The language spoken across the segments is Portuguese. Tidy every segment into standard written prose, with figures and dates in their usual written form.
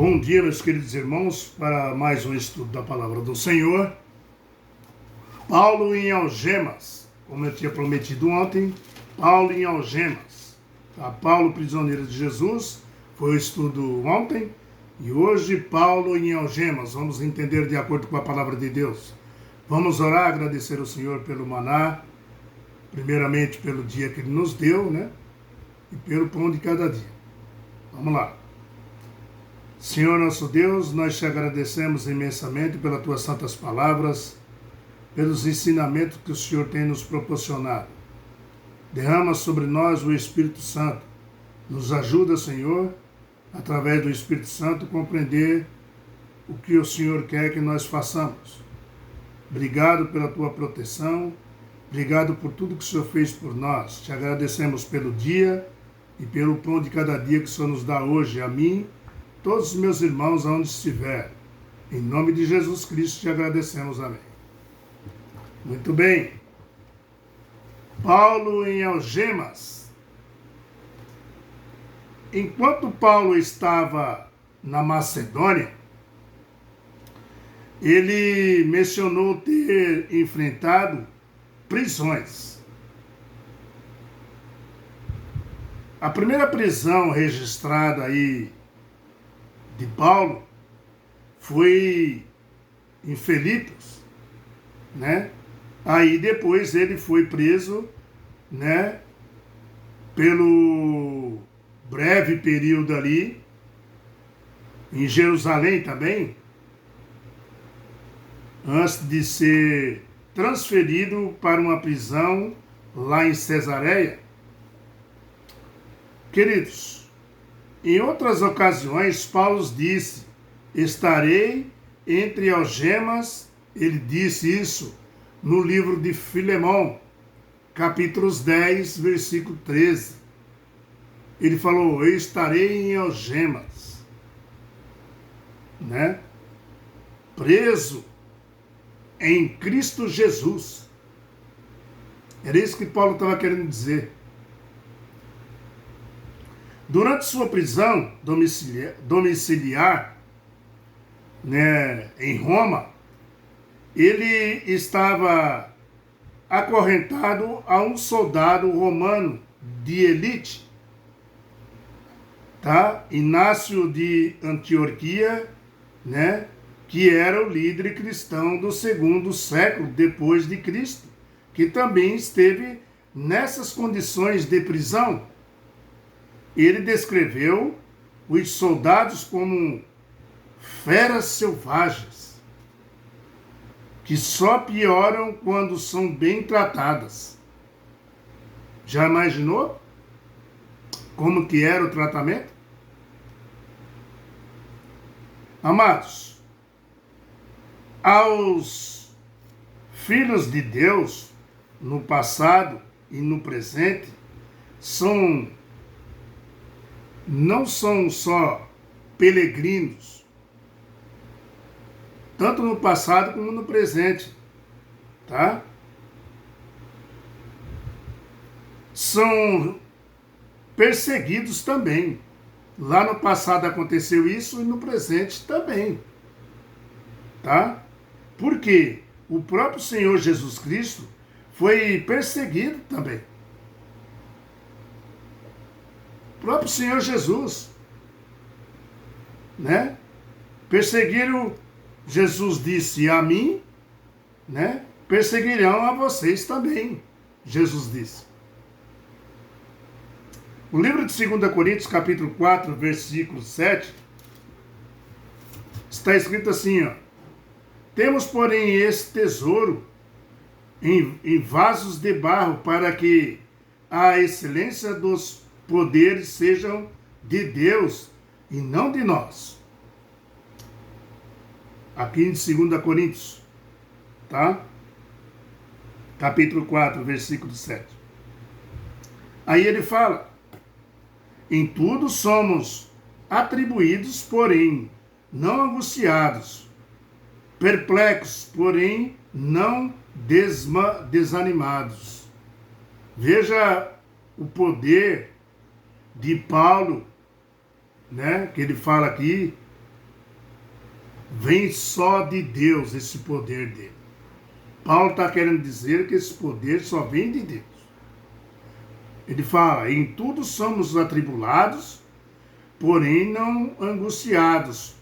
Bom dia, meus queridos irmãos, para mais um estudo da Palavra do Senhor. Paulo em algemas, como eu tinha prometido ontem, Paulo em algemas. Paulo, prisioneiro de Jesus, foi o estudo ontem, e hoje Paulo em algemas. Vamos entender de acordo com a Palavra de Deus. Vamos orar, agradecer ao Senhor pelo maná, primeiramente pelo dia que Ele nos deu, né? E pelo pão de cada dia. Vamos lá. Senhor nosso Deus, nós te agradecemos imensamente pelas tuas santas palavras, pelos ensinamentos que o Senhor tem nos proporcionado. Derrama sobre nós o Espírito Santo. Nos ajuda, Senhor, através do Espírito Santo, compreender o que o Senhor quer que nós façamos. Obrigado pela tua proteção, obrigado por tudo que o Senhor fez por nós. Te agradecemos pelo dia e pelo pão de cada dia que o Senhor nos dá hoje, a mim, todos os meus irmãos aonde estiver. Em nome de Jesus Cristo te agradecemos, amém. Muito bem. Paulo em algemas. Enquanto Paulo estava na Macedônia, ele mencionou ter enfrentado prisões. A primeira prisão registrada aí de Paulo foi em Filipos, né? Aí depois ele foi preso, né? Pelo breve período ali em Jerusalém também, antes de ser transferido para uma prisão lá em Cesareia. Queridos, em outras ocasiões, Paulo disse, estarei entre algemas, ele disse isso no livro de Filemão, capítulos 10, versículo 13. Ele falou, eu estarei em algemas, né? Preso em Cristo Jesus. Era isso que Paulo estava querendo dizer. Durante sua prisão domiciliar, né, em Roma, ele estava acorrentado a um soldado romano de elite, tá? Inácio de Antioquia, né, que era o líder cristão do segundo século depois de Cristo, que também esteve nessas condições de prisão. Ele descreveu os soldados como feras selvagens, que só pioram quando são bem tratadas. Já imaginou como que era o tratamento? Amados, aos filhos de Deus, no passado e no presente, não são só peregrinos, tanto no passado como no presente, tá? São perseguidos também. Lá no passado aconteceu isso e no presente também, tá? Porque o próprio Senhor Jesus Cristo foi perseguido também. O próprio Senhor Jesus, né? Perseguiram, Jesus disse a mim, né? Perseguirão a vocês também, Jesus disse. O livro de 2 Coríntios, capítulo 4, versículo 7, está escrito assim, ó. Temos, porém, esse tesouro em vasos de barro, para que a excelência dos poderes sejam de Deus e não de nós. Aqui em 2 Coríntios, tá? Capítulo 4, versículo 7. Aí ele fala, em tudo somos atribuídos, porém não angustiados, perplexos, porém não desanimados. Veja o poder de Paulo, né, que ele fala aqui, vem só de Deus esse poder dele. Paulo está querendo dizer que esse poder só vem de Deus. Ele fala, em tudo somos atribulados, porém não angustiados,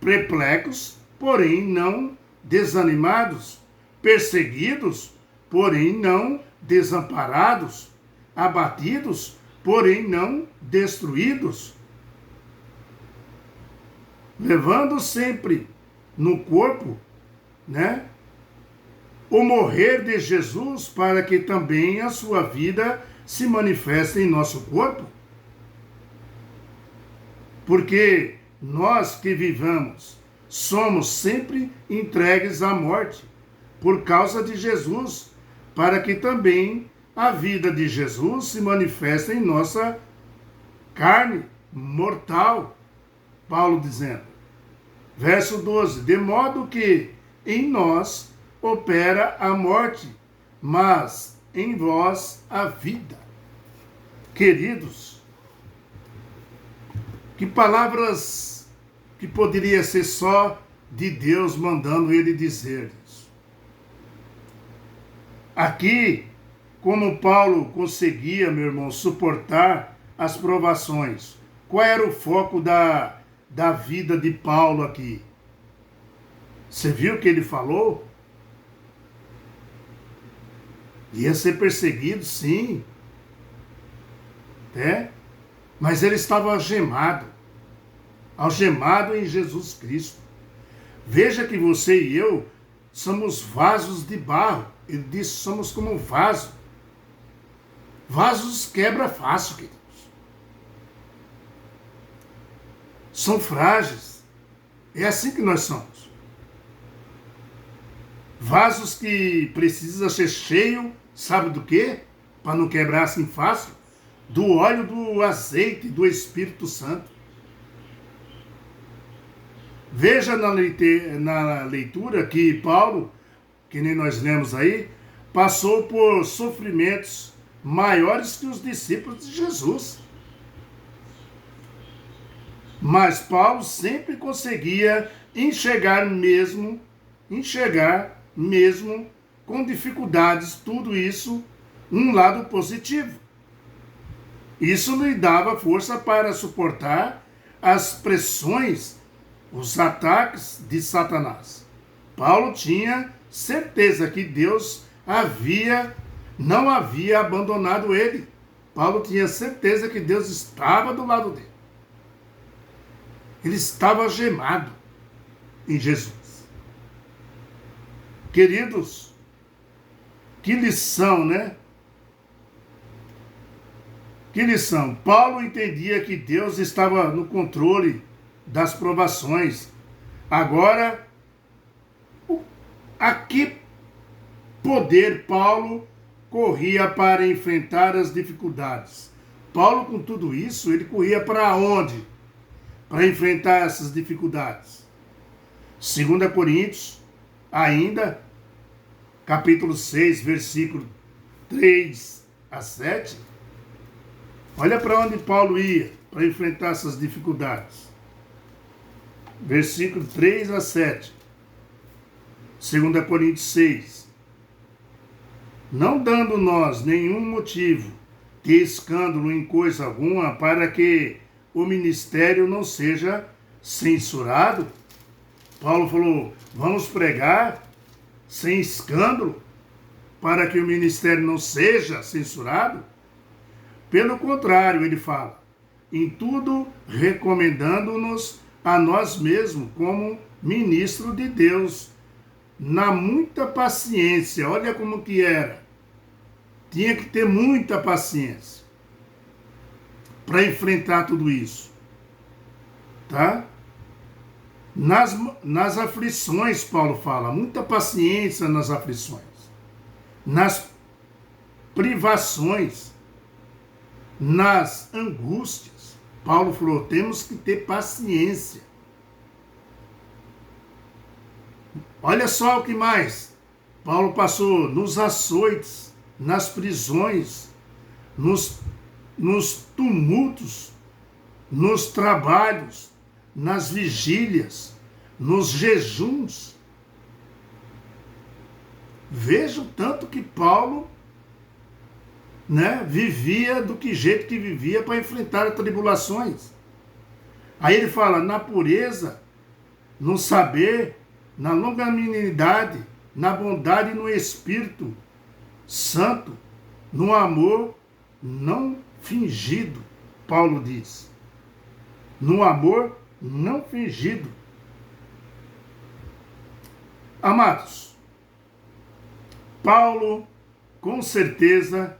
perplexos, porém não desanimados, perseguidos, porém não desamparados, abatidos, porém não destruídos, levando sempre no corpo, o morrer de Jesus, para que também a sua vida se manifeste em nosso corpo. Porque nós que vivamos somos sempre entregues à morte por causa de Jesus, para que também a vida de Jesus se manifeste em nossa carne mortal. Paulo dizendo, verso 12, de modo que em nós opera a morte, mas em vós a vida. Queridos, que palavras que poderia ser só de Deus mandando ele dizer isso. Aqui, como Paulo conseguia, meu irmão, suportar as provações? Qual era o foco da vida de Paulo aqui? Você viu o que ele falou? Ia ser perseguido, sim. Mas ele estava algemado em Jesus Cristo. Veja que você e eu somos vasos de barro. Ele disse, somos como um vaso. Vasos quebra fácil, queridos. São frágeis. É assim que nós somos. Vasos que precisam ser cheios, sabe do quê? Para não quebrar assim fácil? Do óleo, do azeite, do Espírito Santo. Veja na leitura que Paulo, que nem nós lemos aí, passou por sofrimentos maiores que os discípulos de Jesus. Mas Paulo sempre conseguia enxergar mesmo com dificuldades, tudo isso, um lado positivo. Isso lhe dava força para suportar as pressões, os ataques de Satanás. Paulo tinha certeza que Deus não havia abandonado ele. Paulo tinha certeza que Deus estava do lado dele. Ele estava algemado em Jesus. Queridos, que lição, né? Que lição. Paulo entendia que Deus estava no controle das provações. Agora, a que poder Paulo corria para enfrentar as dificuldades? Paulo, com tudo isso, ele corria para onde? Para enfrentar essas dificuldades. 2 Coríntios, ainda, capítulo 6, versículo 3 a 7. Olha para onde Paulo ia para enfrentar essas dificuldades. Versículo 3 a 7. 2 Coríntios 6. Não dando nós nenhum motivo de escândalo em coisa alguma, para que o ministério não seja censurado. Paulo falou, vamos pregar sem escândalo, para que o ministério não seja censurado. Pelo contrário, ele fala, em tudo recomendando-nos a nós mesmos como ministro de Deus, na muita paciência. Olha como que era. Tinha que ter muita paciência para enfrentar tudo isso. Tá? Nas aflições, Paulo fala, muita paciência nas aflições. Nas privações, nas angústias. Paulo falou, temos que ter paciência. Olha só o que mais. Paulo passou nos açoites, nas prisões, nos tumultos, nos trabalhos, nas vigílias, nos jejuns. Veja o tanto que Paulo, vivia do que jeito que vivia para enfrentar as tribulações. Aí ele fala na pureza, no saber, na longanimidade, na bondade e no Espírito Santo, no amor não fingido, Paulo diz. No amor não fingido. Amados, Paulo, com certeza,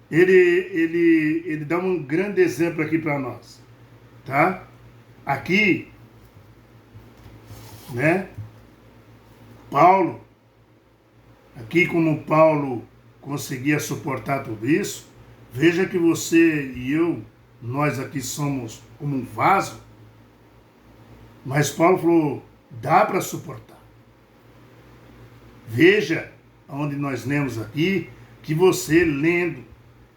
ele dá um grande exemplo aqui para nós, tá? Aqui, Paulo, aqui como Paulo conseguia suportar tudo isso, veja que você e eu, nós aqui somos como um vaso, mas Paulo falou, dá para suportar. Veja, onde nós lemos aqui, que você lendo,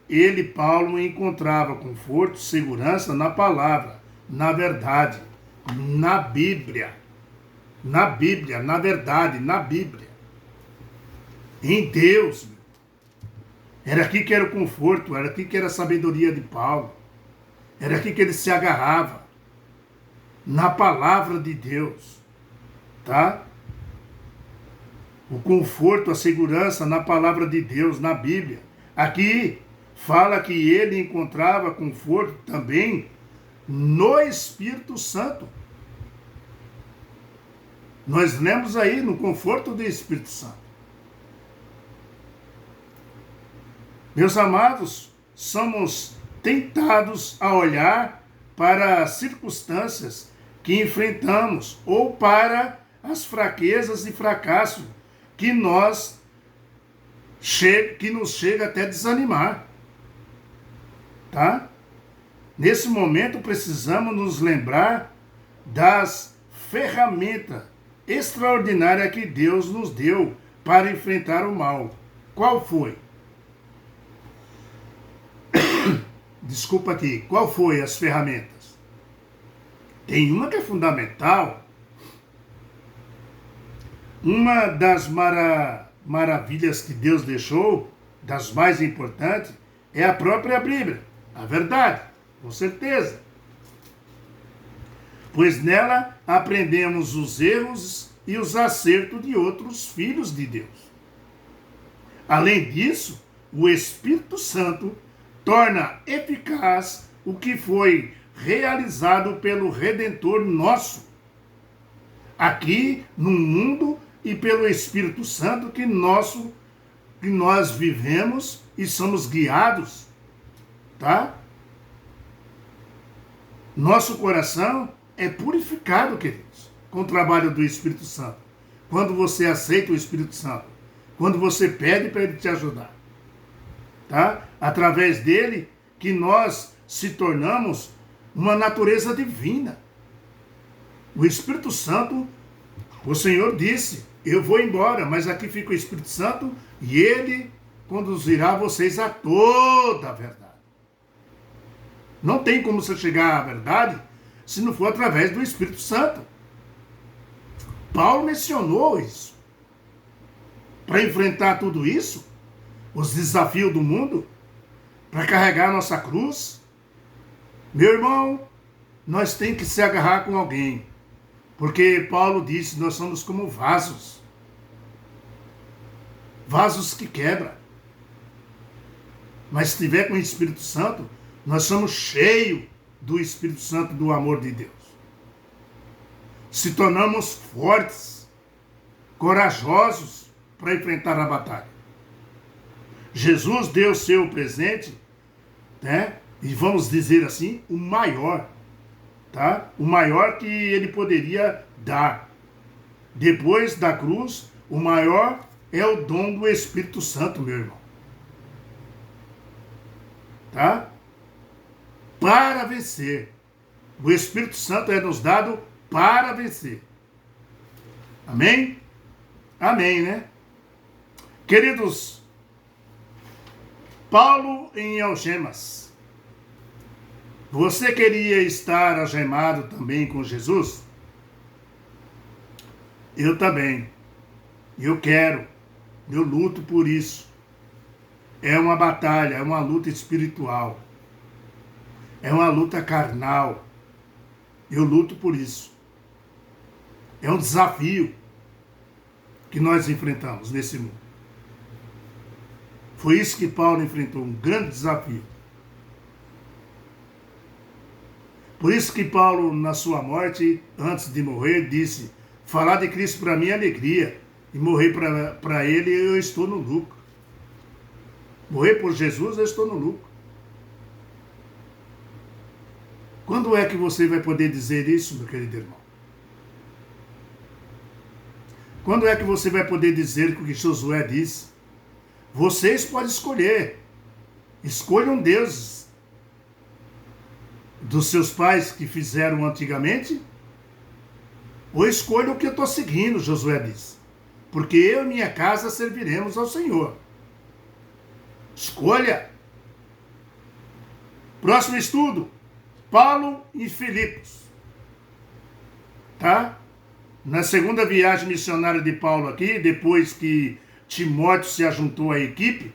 ele, Paulo, encontrava conforto, segurança na palavra, na verdade, na Bíblia, na verdade, na Bíblia, em Deus. Era aqui que era o conforto, era aqui que era a sabedoria de Paulo, era aqui que ele se agarrava, na palavra de Deus, tá? O conforto, a segurança na palavra de Deus, na Bíblia. Aqui fala que ele encontrava conforto também no Espírito Santo. Nós lemos aí no conforto do Espírito Santo. Meus amados, somos tentados a olhar para as circunstâncias que enfrentamos ou para as fraquezas e fracassos que nos chega até desanimar, tá? Nesse momento precisamos nos lembrar das ferramentas extraordinárias que Deus nos deu para enfrentar o mal. Qual foi? Desculpa aqui. Qual foi as ferramentas? Tem uma que é fundamental. Uma das maravilhas que Deus deixou, das mais importantes, é a própria Bíblia, a verdade, com certeza. Pois nela aprendemos os erros e os acertos de outros filhos de Deus. Além disso, o Espírito Santo torna eficaz o que foi realizado pelo Redentor nosso, aqui no mundo, e pelo Espírito Santo que nós vivemos e somos guiados, tá? Nosso coração é purificado, queridos, com o trabalho do Espírito Santo. Quando você aceita o Espírito Santo, quando você pede para ele te ajudar, tá? Através dele que nós se tornamos uma natureza divina. O Espírito Santo, o Senhor disse, eu vou embora, mas aqui fica o Espírito Santo e ele conduzirá vocês a toda a verdade. Não tem como você chegar à verdade se não for através do Espírito Santo. Paulo mencionou isso. Para enfrentar tudo isso, os desafios do mundo, para carregar a nossa cruz, meu irmão, nós temos que se agarrar com alguém. Porque Paulo disse, nós somos como vasos. Vasos que quebram. Mas se tiver com o Espírito Santo, nós somos cheios do Espírito Santo, do amor de Deus. Se tornamos fortes, corajosos para enfrentar a batalha. Jesus deu seu presente, e vamos dizer assim, o maior. Tá? O maior que ele poderia dar. Depois da cruz, o maior é o dom do Espírito Santo, meu irmão. Tá? Para vencer. O Espírito Santo é nos dado para vencer. Amém? Amém, né? Queridos, Paulo em algemas. Você queria estar algemado também com Jesus? Eu também. Eu quero. Eu luto por isso. É uma batalha, é uma luta espiritual. É uma luta carnal. Eu luto por isso. É um desafio que nós enfrentamos nesse mundo. Foi isso que Paulo enfrentou, um grande desafio. Por isso que Paulo, na sua morte, antes de morrer, disse: falar de Cristo para mim é alegria, e morrer para ele eu estou no lucro. Morrer por Jesus eu estou no lucro. Quando é que você vai poder dizer isso, meu querido irmão? Quando é que você vai poder dizer o que Josué disse? Vocês podem escolher. Escolham deuses dos seus pais que fizeram antigamente, ou escolham o que eu estou seguindo, Josué disse. Porque eu e minha casa serviremos ao Senhor. Escolha. Próximo estudo. Paulo e Filipos. Tá? Na segunda viagem missionária de Paulo aqui, depois que Timóteo se ajuntou à equipe,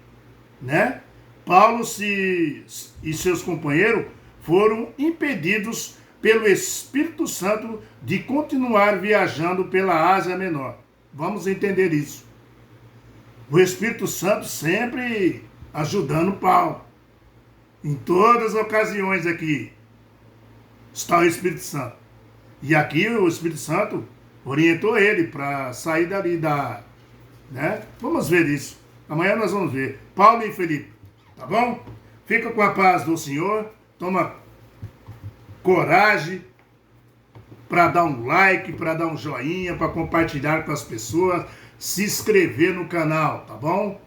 né? Paulo e seus companheiros foram impedidos pelo Espírito Santo de continuar viajando pela Ásia Menor. Vamos entender isso. O Espírito Santo sempre ajudando Paulo. Em todas as ocasiões aqui está o Espírito Santo. E aqui o Espírito Santo orientou ele para sair dali da... né? Vamos ver isso. Amanhã nós vamos ver. Paulo e Felipe. Tá bom? Fica com a paz do Senhor. Toma coragem para dar um like, para dar um joinha, para compartilhar com as pessoas, se inscrever no canal, tá bom?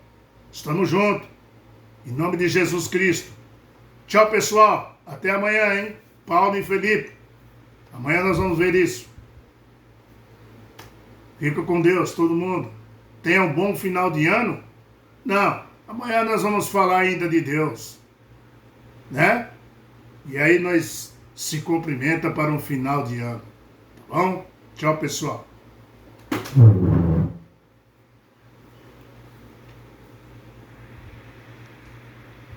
Estamos juntos. Em nome de Jesus Cristo. Tchau, pessoal. Até amanhã, hein? Paulo e Felipe. Amanhã nós vamos ver isso. Fica com Deus, todo mundo. Tenha um bom final de ano. Não, amanhã nós vamos falar ainda de Deus. Né? E aí nós se cumprimenta para um final de ano. Tá bom? Tchau, pessoal.